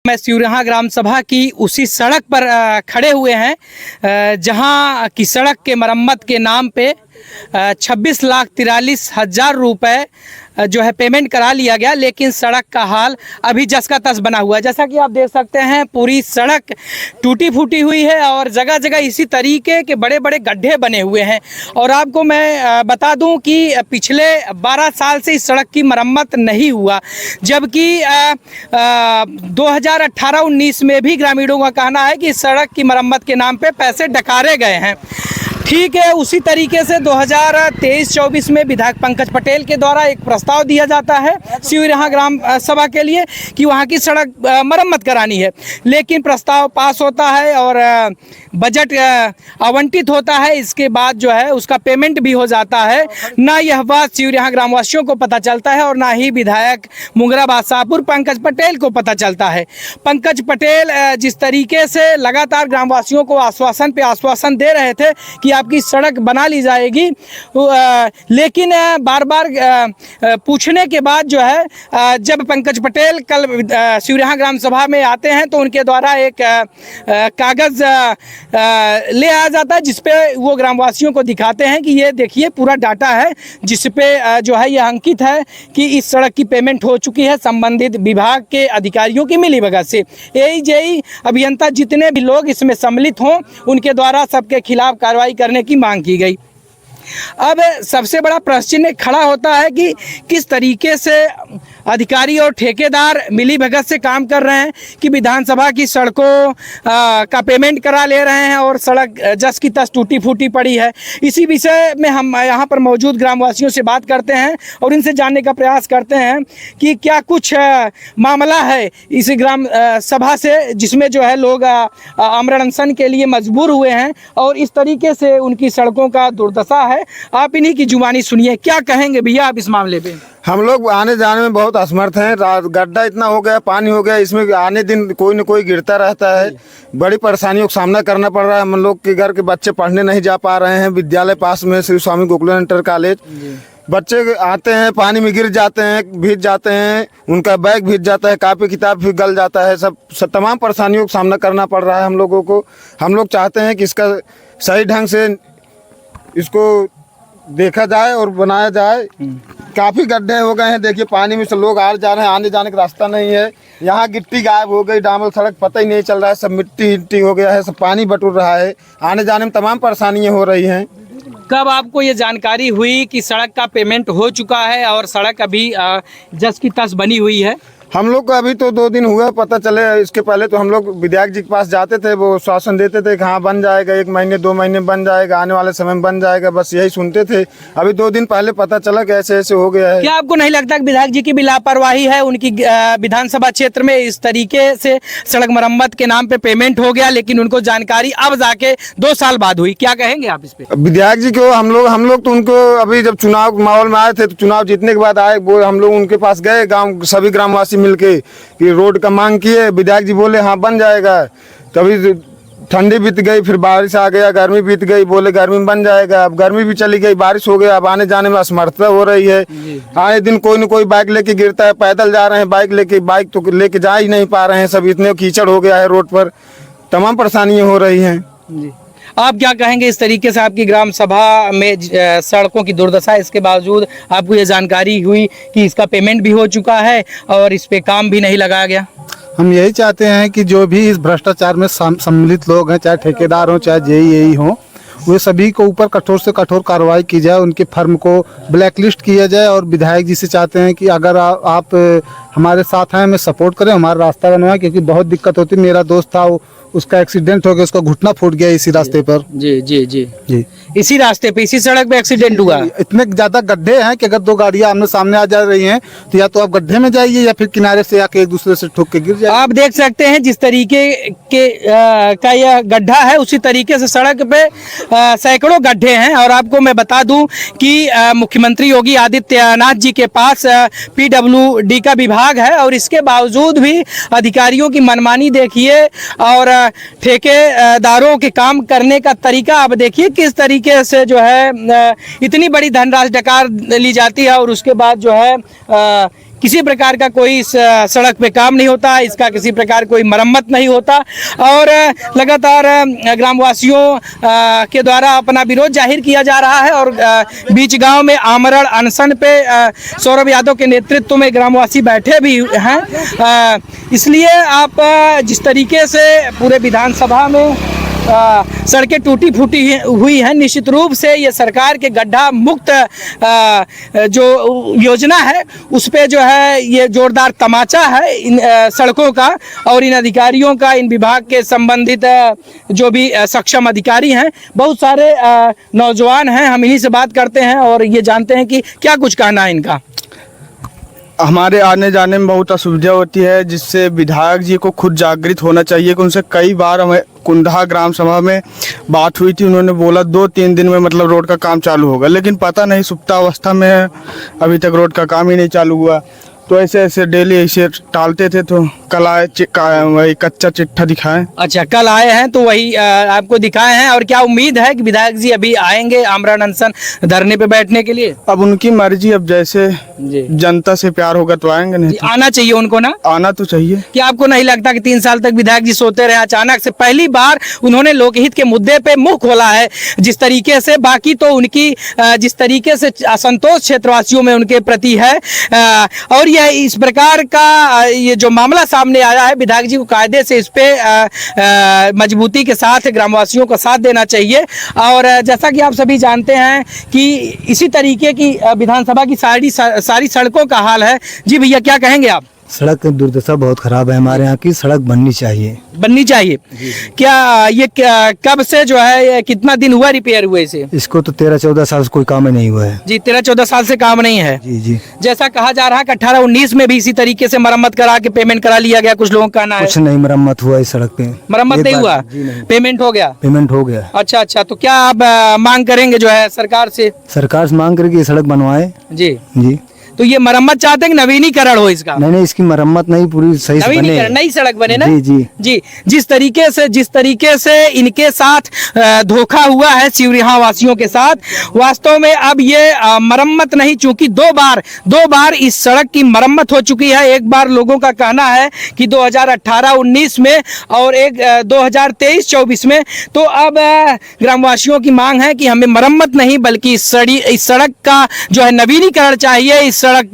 मैं सिउरिया ग्राम सभा की उसी सड़क पर खड़े हुए हैं जहां की सड़क के मरम्मत के नाम पे 26,43,000 रुपए जो है पेमेंट करा लिया गया, लेकिन सड़क का हाल अभी जस का तस बना हुआ है। जैसा कि आप देख सकते हैं पूरी सड़क टूटी फूटी हुई है और जगह जगह इसी तरीके के बड़े बड़े गड्ढे बने हुए हैं। और आपको मैं बता दूं कि पिछले 12 साल से इस सड़क की मरम्मत नहीं हुआ, जबकि 2018-19 में भी ग्रामीणों का कहना है कि इस सड़क की मरम्मत के नाम पे पैसे डकारे गए हैं। ठीक है, उसी तरीके से 2023-24 में विधायक पंकज पटेल के द्वारा एक प्रस्ताव दिया जाता है सिउरिया ग्राम सभा के लिए कि वहाँ की सड़क मरम्मत करानी है, लेकिन प्रस्ताव पास होता है और बजट आवंटित होता है। इसके बाद जो है उसका पेमेंट भी हो जाता है। ना यह बात सिउरिया ग्रामवासियों को पता चलता है और ना ही विधायक मुंगरा बादशाहपुर पंकज पटेल को पता चलता है। पंकज पटेल जिस तरीके से लगातार ग्रामवासियों को आश्वासन पे आश्वासन दे रहे थे कि आपकी सड़क बना ली जाएगी, लेकिन बार बार पूछने के बाद जो है जब पंकज पटेल कल सिउरिया ग्राम सभा में आते हैं तो उनके द्वारा एक कागज़ ले आया जाता है जिसपे वो ग्रामवासियों को दिखाते हैं कि ये देखिए पूरा डाटा है जिसपे जो है ये अंकित है कि इस सड़क की पेमेंट हो चुकी है संबंधित विभाग के अधिकारियों की मिलीभगत से। एजेई अभियंता जितने भी लोग इसमें सम्मिलित हों उनके द्वारा सबके खिलाफ कार्रवाई करने की मांग की गई। अब सबसे बड़ा प्रश्न खड़ा होता है कि किस तरीके से अधिकारी और ठेकेदार मिलीभगत से काम कर रहे हैं कि विधानसभा की सड़कों का पेमेंट करा ले रहे हैं और सड़क जस की तस टूटी फूटी पड़ी है। इसी विषय में हम यहाँ पर मौजूद ग्रामवासियों से बात करते हैं और इनसे जानने का प्रयास करते हैं कि क्या कुछ मामला है इस ग्राम सभा से जिसमें जो है लोग आमरण अनशन के लिए मजबूर हुए हैं और इस तरीके से उनकी सड़कों का दुर्दशा है। आप इन्हीं की जुबानी सुनिए, क्या कहेंगे भैया आप इस मामले पे? हम लोग आने जाने में बहुत असमर्थ हैं। गड्ढा इतना हो गया, पानी हो गया, इसमें आने दिन कोई न कोई गिरता रहता है। बड़ी परेशानियों का सामना करना पड़ रहा है। हम लोग के घर के बच्चे पढ़ने नहीं जा पा रहे हैं। विद्यालय पास में श्री स्वामी गोकुल इंटर कॉलेज, बच्चे आते हैं पानी में गिर जाते हैं, भीग जाते हैं, उनका बैग भीग जाता है, कापी किताब भी गल जाता है। सब तमाम परेशानियों का सामना करना पड़ रहा है हम लोगों को। हम लोग चाहते हैं कि इसका सही ढंग से इसको देखा जाए और बनाया जाए। काफ़ी गड्ढे हो गए हैं, देखिए पानी में से लोग आ जा रहे हैं, आने जाने का रास्ता नहीं है। यहाँ गिट्टी गायब हो गई, डामर सड़क पता ही नहीं चल रहा है, सब मिट्टी हो गया है, सब पानी बटुर रहा है, आने जाने में तमाम परेशानियाँ हो रही हैं। कब आपको ये जानकारी हुई कि सड़क का पेमेंट हो चुका है और सड़क अभी जस की तस बनी हुई है? हम लोग को अभी तो 2 दिन हुआ पता चले। इसके पहले तो हम लोग विधायक जी के पास जाते थे, वो शासन देते थे कि हाँ बन जाएगा, 1 महीने 2 महीने बन जाएगा, आने वाले समय में बन जाएगा, बस यही सुनते थे। अभी 2 दिन पहले पता चला कि ऐसे ऐसे हो गया है। क्या आपको नहीं लगता कि विधायक जी की भी लापरवाही है? उनकी विधानसभा क्षेत्र में इस तरीके से सड़क मरम्मत के नाम पे पेमेंट हो गया, लेकिन उनको जानकारी अब जाके 2 साल बाद हुई। क्या कहेंगे आप इस पे? विधायक जी को हम लोग तो उनको अभी जब चुनाव माहौल में आए थे तो चुनाव जीतने के बाद आए, वो हम लोग उनके पास गए, गाँव सभी ग्रामवासी मिलके कि रोड का मांग किए। विधायक जी बोले हाँ बन जाएगा। कभी ठंडी बीत गई, फिर बारिश आ गया, गर्मी बीत गई, बोले गर्मी में बन जाएगा। अब गर्मी भी चली गई, बारिश हो गया, अब आने जाने में असमर्थता हो रही है। आए दिन कोई न कोई बाइक लेके गिरता है, पैदल जा रहे हैं बाइक तो लेके जा ही नहीं पा रहे हैं। सब इतने कीचड़ हो गया है रोड पर, तमाम परेशानियाँ हो रही हैं। आप क्या कहेंगे इस तरीके से आपकी ग्राम सभा में सड़कों की दुर्दशा, इसके बावजूद आपको ये जानकारी हुई कि इसका पेमेंट भी हो चुका है और इस पे काम भी नहीं लगाया गया? हम यही चाहते हैं कि जो भी इस भ्रष्टाचार में सम्मिलित लोग हैं, चाहे ठेकेदार हों चाहे जेईई हों, वे सभी को ऊपर कठोर से कठोर कार्रवाई की जाए, उनके फर्म को ब्लैकलिस्ट किया जाए। और विधायक जी से चाहते हैं कि अगर आप हमारे साथ हैं, हमें सपोर्ट करें, हमारा रास्ता बनवाएं, क्योंकि बहुत दिक्कत होती है। मेरा दोस्त था, उसका एक्सीडेंट हो गया, उसका घुटना फूट गया इसी रास्ते पर। जी जी जी जी, इसी रास्ते पे इसी सड़क पे एक्सीडेंट हुआ। इतने ज्यादा गड्ढे हैं कि अगर 2 गाड़ियां आमने सामने आ जा रही हैं तो या तो आप गड्ढे में जाइए या फिर किनारे से आके एक दूसरे से ठोक के गिर जाए। आप देख सकते हैं जिस तरीके के का यह गड्ढा है, उसी तरीके से सड़क पे सैकड़ों गड्ढे हैं। और आपको मैं बता दूं कि मुख्यमंत्री योगी आदित्यनाथ जी के पास PWD का विभाग है और इसके बावजूद भी अधिकारियों की मनमानी देखिए और ठेकेदारों के काम करने का तरीका आप देखिए किस तरीके से जो है इतनी बड़ी धनराशि डकार ली जाती है और उसके बाद जो है किसी प्रकार का कोई इस सड़क पे काम नहीं होता, इसका किसी प्रकार कोई मरम्मत नहीं होता और लगातार ग्रामवासियों के द्वारा अपना विरोध जाहिर किया जा रहा है। और बीच गांव में आमरण अनशन पे सौरभ यादव के नेतृत्व में ग्रामवासी बैठे भी हैं। इसलिए आप जिस तरीके से पूरे विधानसभा में सड़कें टूटी फूटी हुई हैं, निश्चित रूप से ये सरकार के गड्ढा मुक्त जो योजना है उस पे जो है ये जोरदार तमाचा है इन सड़कों का और इन अधिकारियों का, इन विभाग के संबंधित जो भी सक्षम अधिकारी हैं। बहुत सारे नौजवान हैं, हम इन्हीं से बात करते हैं और ये जानते हैं कि क्या कुछ कहना है इनका। हमारे आने जाने में बहुत असुविधा होती है, जिससे विधायक जी को खुद जागृत होना चाहिए कि उनसे कई बार हमें कुंडा ग्राम सभा में बात हुई थी। उन्होंने बोला 2-3 दिन में मतलब रोड का काम चालू होगा, लेकिन पता नहीं सुप्तावस्था में है, अभी तक रोड का काम ही नहीं चालू हुआ। तो ऐसे ऐसे डेली ऐसे टालते थे। तो कल आए वही कच्चा चिट्ठा दिखाएं। अच्छा, कल आए हैं तो वही आपको दिखाए हैं। और क्या उम्मीद है कि विधायक जी अभी आएंगे आमरण अनशन धरने पे बैठने के लिए? अब उनकी मर्जी, अब जैसे जनता से प्यार होगा तो आएंगे, नहीं तो आना चाहिए उनको ना, आना तो चाहिए। क्या आपको नहीं लगता कि 3 साल तक विधायक जी सोते रहे? अचानक से पहली बार उन्होंने लोकहित के मुद्दे पे मुंह खोला है जिस तरीके से। बाकी तो उनकी जिस तरीके से असंतोष क्षेत्रवासियों में उनके प्रति है और यह इस प्रकार का ये जो मामला सामने आया है, विधायक जी को कायदे से इस पे मजबूती के साथ ग्रामवासियों का साथ देना चाहिए। और जैसा कि आप सभी जानते हैं कि इसी तरीके की विधानसभा की सारी सड़कों का हाल है। जी भैया, क्या कहेंगे आप? सड़क की दुर्दशा बहुत खराब है, हमारे यहाँ की सड़क बननी चाहिए। क्या ये कब से जो है, ये कितना दिन हुआ रिपेयर हुए इसे? इसको तो 13-14 साल से कोई काम ही नहीं हुआ है जी। 13-14 साल से काम नहीं है जी। जैसा कहा जा रहा है कि 18-19 में भी इसी तरीके से मरम्मत करा के पेमेंट करा लिया गया, कुछ लोगों का कहना है। कुछ नहीं मरम्मत हुआ इस सड़क पे, मरम्मत नहीं हुआ, पेमेंट हो गया। पेमेंट हो गया। अच्छा, तो क्या आप मांग करेंगे जो है सरकार से? सरकार से मांग करके ये सड़क बनवाए जी। तो ये मरम्मत चाहते हैं कि नवीनीकरण हो इसका? नहीं, इसकी मरम्मत नहीं, पूरी सही से बने, नई सड़क बने ना। जी। जिस तरीके से इनके साथ धोखा हुआ है शिवरिहा वासियों के साथ, वास्तव में अब ये मरम्मत नहीं, चूंकि दो बार इस सड़क की मरम्मत हो चुकी है। एक बार लोगों का कहना है कि 2018-19 में और एक 2023-24 में। तो अब ग्रामवासियों की मांग है कि हमें मरम्मत नहीं बल्कि इस सड़क का जो है नवीनीकरण चाहिए, इस सड़क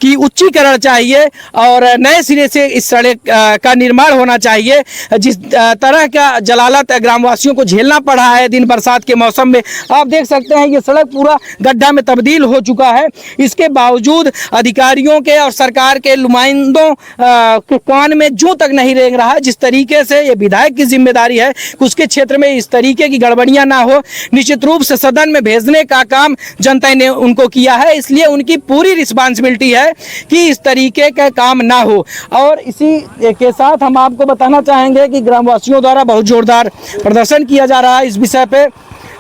की उच्चीकरण चाहिए और नए सिरे से इस सड़क का निर्माण होना चाहिए। जिस तरह का जलालत ग्रामवासियों को झेलना पड़ा है दिन बरसात के मौसम में, आप देख सकते हैं ये सड़क पूरा गड्ढा में तब्दील हो चुका है। इसके बावजूद अधिकारियों के और सरकार के नुमाइंदों के कान में जूं तक नहीं रेंग रहा है। जिस तरीके से ये विधायक की जिम्मेदारी है कि उसके क्षेत्र में इस तरीके की गड़बड़ियां ना हो, निश्चित रूप से सदन में भेजने का काम जनता ने उनको किया है। इसलिए उनकी पूरी रिस्पांसिबिलिटी है कि इस तरीके का काम ना हो। और इसी के साथ हम आपको बताना चाहेंगे कि ग्रामवासियों द्वारा बहुत जोरदार प्रदर्शन किया जा रहा है इस विषय पे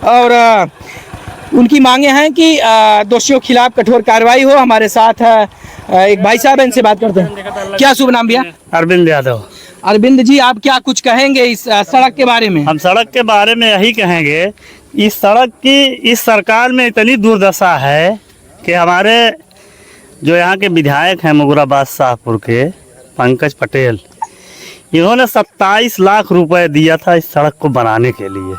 और उनकी मांगे हैं कि दोषियों के खिलाफ कठोर कार्रवाई हो। हमारे साथ एक भाई साहब हैं, इनसे बात करते हैं। क्या शुभ नाम भैया? अरविंद यादव। अरविंद जी, आप क्या कुछ कहेंगे इस सड़क के बारे में? हम सड़क के बारे में यही कहेंगे, इस सड़क की इस सरकार में इतनी दुर्दशा है कि हमारे जो यहाँ के विधायक हैं मुगराबाद शाहपुर के पंकज पटेल, इन्होंने 27 लाख रुपए दिया था इस सड़क को बनाने के लिए।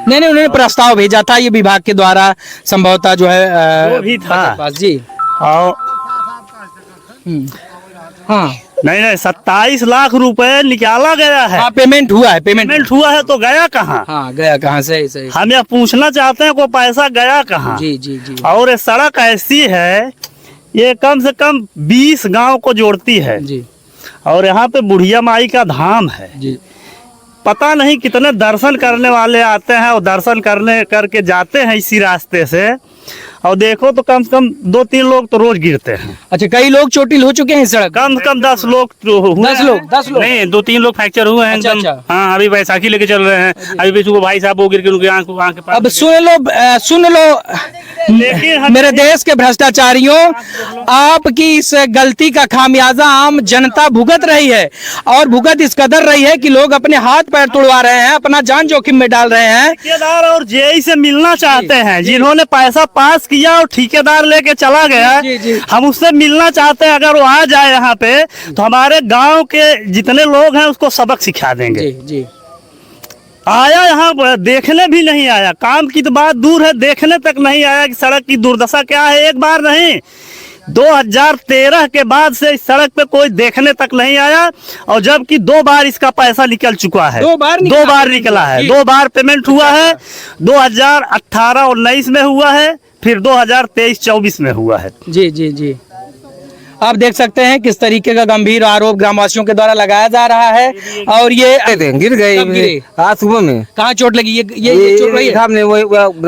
नहीं, उन्होंने प्रस्ताव भेजा था ये विभाग के द्वारा, संभवतः जो है वो भी था जी। और हाँ, नहीं 27 लाख रुपए निकाला गया है। हाँ, पेमेंट हुआ है। पेमेंट हुआ है तो गया कहाँ? हाँ, गया कहाँ? सही। हम यह पूछना चाहते हैं, को पैसा गया कहाँ? जी। और ये सड़क ऐसी है, ये कम से कम 20 गांव को जोड़ती है जी। और यहाँ पे बुढ़िया माई का धाम है जी। पता नहीं कितने दर्शन करने वाले आते हैं और दर्शन करके जाते हैं इसी रास्ते से। और देखो तो कम से कम 2-3 लोग तो रोज गिरते हैं। अच्छा, कई लोग चोटिल हो चुके हैं इस सड़क? कम से कम 10 लोग तो हुए। 10 लोग नहीं, 2-3 लोग फ्रैक्चर हुए हैं एकदम। अच्छा। हाँ, अभी बैसाखी लेके चल रहे हैं। अभी बीच में भाई साहब वो गिर के उनके आंख के पास। अब सुन लो मेरे देश के भ्रष्टाचारियों, आपकी इस गलती का खामियाजा आम जनता भुगत रही है और भुगत इस कदर रही है कि लोग अपने हाथ पैर तोड़वा रहे हैं, अपना जान जोखिम में डाल रहे हैं। ठेकेदार और जेई से मिलना चाहते हैं, जिन्होंने पैसा पास किया और ठेकेदार लेके चला गया। जी, जी। हम उससे मिलना चाहते हैं, अगर वो आ जाए यहाँ पे तो हमारे गांव के जितने लोग हैं उसको सबक सिखा देंगे। जी जी आया यहाँ पर देखने भी नहीं आया, काम की तो बात दूर है, देखने तक नहीं आया कि सड़क की दुर्दशा क्या है। एक बार नहीं, 2013 के बाद से इस सड़क पे कोई देखने तक नहीं आया, और जबकि 2 बार इसका पैसा निकल चुका है। 2 बार निकला है, 2 बार पेमेंट हुआ है। 2018 और 19 में हुआ है, फिर 2023-24 में हुआ है। जी जी जी आप देख सकते हैं किस तरीके का गंभीर आरोप ग्रामवासियों के द्वारा लगाया जा रहा है। और ये गिर कब गिरे? गए आज सुबह में। कहाँ चोट लगी? ये चोट लगी है? सामने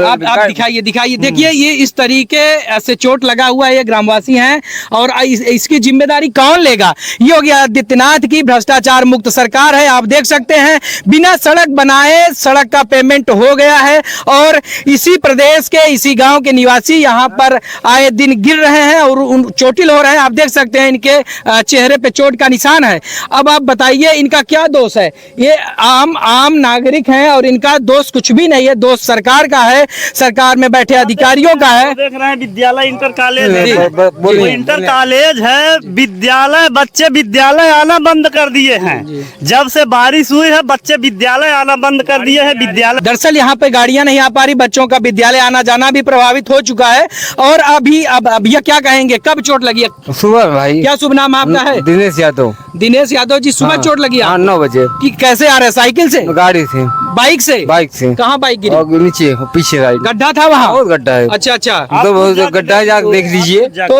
आप दिखाइए देखिए ये इस तरीके से चोट लगा हुआ है। ये ग्रामवासी हैं और इसकी जिम्मेदारी कौन लेगा? योगी आदित्यनाथ की भ्रष्टाचार मुक्त सरकार है। आप देख सकते हैं बिना सड़क बनाए सड़क का पेमेंट हो गया है, और इसी प्रदेश के इसी गांव के निवासी यहाँ पर आए दिन गिर रहे हैं और चोटिल हो रहे हैं। आप देख सकते हैं इनके चेहरे पे चोट का निशान है। अब आप बताइए इनका क्या दोष है? ये आम नागरिक हैं और इनका दोष कुछ भी नहीं है, दोष सरकार का है, सरकार में बैठे अधिकारियों का है। देख रहे हैं विद्यालय इंटर कॉलेज है, वो इंटर कॉलेज है, विद्यालय बच्चे विद्यालय आना बंद कर दिए हैं। जब से बारिश हुई है बच्चे विद्यालय आना बंद कर दिए हैं। विद्यालय दरअसल यहाँ पे गाड़ियां नहीं आ पा रही, बच्चों का विद्यालय आना जाना भी प्रभावित हो चुका है। और अभी अब ये क्या कहेंगे, कब चोट लगी है? सुबह भाई। क्या शुभ नाम आपका है? दिनेश यादव। दिनेश यादव जी, सुबह चोट लगी है? 9 बजे। कैसे आ रहे? साइकिल से? गाड़ी से। बाइक से? कहाँ बाइक गिरी? नीचे पीछे साइड गड्ढा था वहाँ? बहुत गड्ढा है। अच्छा अच्छा, तो गड्ढा है, जाकर देख लीजिए। तो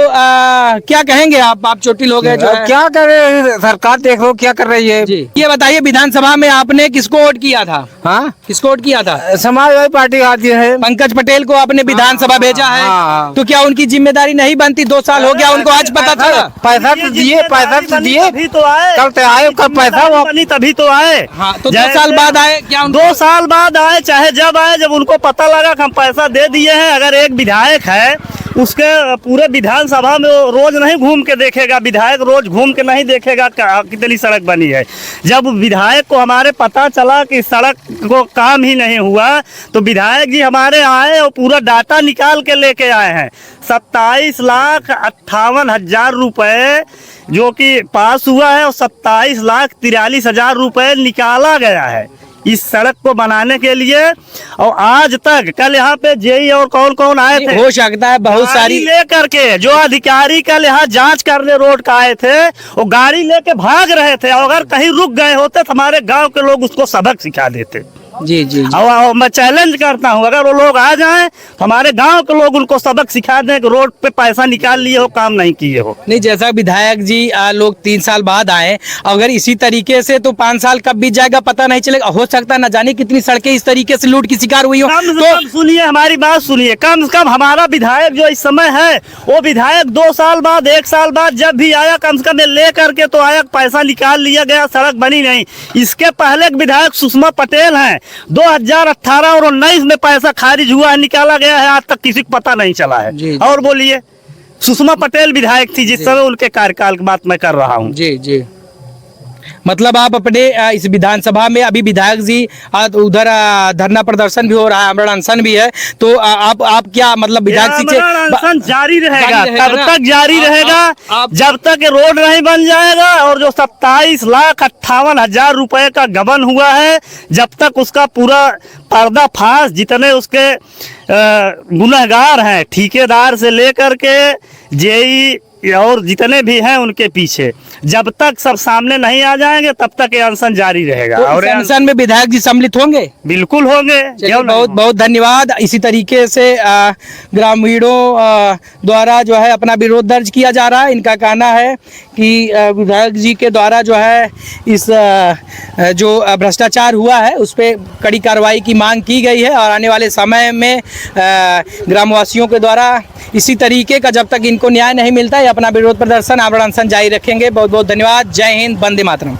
क्या कहेंगे आप चोटिल हो गए जो है? क्या कर रहे हैं सरकार, देख लो क्या कर रही है। जी ये बताइए विधानसभा में आपने किसको वोट किया था? हाँ, किसको वोट किया था? समाजवादी पार्टी आती है। पंकज पटेल को आपने विधानसभा भेजा है, तो क्या उनकी जिम्मेदारी नहीं बनती? 2 साल हो गया उनको, आज पता था? पैसा तो दिए, तभी तो आए, कल तो आए, कल पैसा बनी तभी तो आए। हाँ, तो 2 साल बाद आए क्या? 2 साल बाद आए, चाहे जब आए, जब उनको पता लगा कि हम पैसा दे दिए हैं। अगर एक विधायक है उसके पूरे विधानसभा में रोज नहीं घूम के देखेगा, विधायक रोज घूम के नहीं देखेगा कितनी सड़क बनी है। जब विधायक को हमारे पता चला कि सड़क को काम ही नहीं हुआ, तो विधायक जी हमारे आए और पूरा डाटा निकाल के लेके आए हैं। 27,58,000 रुपए जो कि पास हुआ है, और 27,43,000 रुपए निकाला गया है इस सड़क को बनाने के लिए। और आज तक, कल यहाँ पे जेई और कौन कौन आए थे, हो सकता है बहुत सारी लेकर के जो अधिकारी कल यहाँ जांच करने रोड का आए थे, वो गाड़ी लेके भाग रहे थे। और अगर कहीं रुक गए होते तो हमारे गांव के लोग उसको सबक सिखा देते। जी जी, जी। और मैं चैलेंज करता हूँ, अगर वो लोग आ जाएं तो हमारे गांव के लोग उनको सबक सिखा दें कि रोड पे पैसा निकाल लिए हो, काम नहीं किए हो। नहीं, जैसा विधायक जी लोग 3 साल बाद आए, अगर इसी तरीके से तो 5 साल कब बीत जाएगा पता नहीं चलेगा। हो सकता है न जाने कितनी सड़कें इस तरीके से लूट की शिकार हुई हो। तो सुनिए, हमारी बात सुनिए, कम से कम हमारा विधायक जो इस समय है, वो विधायक 2 साल बाद 1 साल बाद जब भी आया, कम से कम ले करके तो आया, पैसा निकाल लिया गया, सड़क बनी नहीं। इसके पहले विधायक सुषमा पटेल हैं, 2018 और 19 में पैसा खारिज हुआ है, निकाला गया है, आज तक किसी को पता नहीं चला है। जी, और बोलिए, सुषमा पटेल विधायक थी जिस समय, उनके कार्यकाल की बात मैं कर रहा हूँ। जी जी, मतलब आप अपने इस विधानसभा में अभी विधायक जी उधर धरना प्रदर्शन भी हो रहा है, आमरण अनशन भी है, तो आप क्या मतलब विधायक जी से अनशन जारी रहेगा, तब ना? तक जारी रहेगा जब तक रोड नहीं बन जाएगा। और जो 27,58,000 रुपए का गबन हुआ है, जब तक उसका पूरा पर्दाफाश, जितने उसके गुनहगार हैं, ठेकेदार से लेकर के जेई और जितने भी हैं उनके पीछे, जब तक सब सामने नहीं आ जाएंगे तब तक ये अनशन जारी रहेगा। तो और अनशन में विधायक जी सम्मिलित होंगे? बिल्कुल होंगे। बहुत बहुत धन्यवाद। इसी तरीके से ग्रामीणों द्वारा जो है अपना विरोध दर्ज किया जा रहा है। इनका कहना है कि विधायक जी के द्वारा जो है इस जो भ्रष्टाचार हुआ है उस पर कड़ी कार्रवाई की मांग की गई है, और आने वाले समय में ग्रामवासियों के द्वारा इसी तरीके का जब तक इनको न्याय नहीं मिलता है अपना विरोध प्रदर्शन, आमरण अनशन जारी रखेंगे। बहुत बहुत धन्यवाद। जय हिंद, वंदे मातरम।